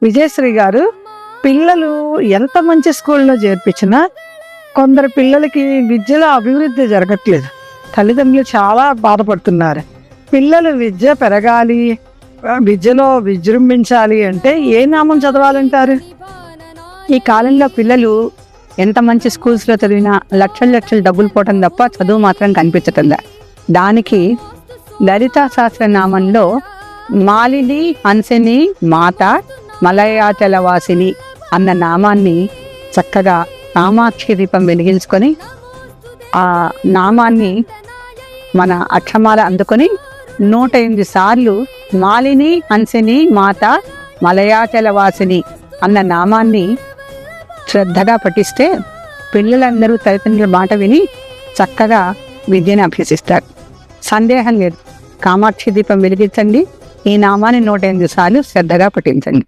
విజయశ్రీ గారు, పిల్లలు ఎంత మంచి స్కూల్లో చేర్పించినా కొందరు పిల్లలకి విద్యలో అభివృద్ధి జరగట్లేదు. తల్లిదండ్రులు చాలా బాధపడుతున్నారు. పిల్లలు విద్య పెరగాలి, విద్యలో విజృంభించాలి అంటే ఏ నామం చదవాలంటారు? ఈ కాలంలో పిల్లలు ఎంత మంచి స్కూల్స్లో చదివినా లక్షలు డబ్బులు పోవటం తప్ప చదువు మాత్రం కనిపించటంలా. దానికి లలితా సహస్రనామంలో మాలిని హంసిని మాత మలయాచలవాసిని అన్న నామాన్ని చక్కగా కామాక్షి దీపం వెలిగించుకొని ఆ నామాన్ని మన అక్షమాల అందుకొని 108 సార్లు మాలిని హంసిని మాత మలయాచలవాసిని అన్న నామాన్ని శ్రద్ధగా పఠిస్తే పిల్లలందరూ తల్లిదండ్రుల మాట విని చక్కగా విద్యను అభ్యసిస్తారు. సందేహం లేదు. కామాక్షి దీపం వెలిగించండి. ఈ నామాన్ని 108 సార్లు శ్రద్ధగా పఠించండి.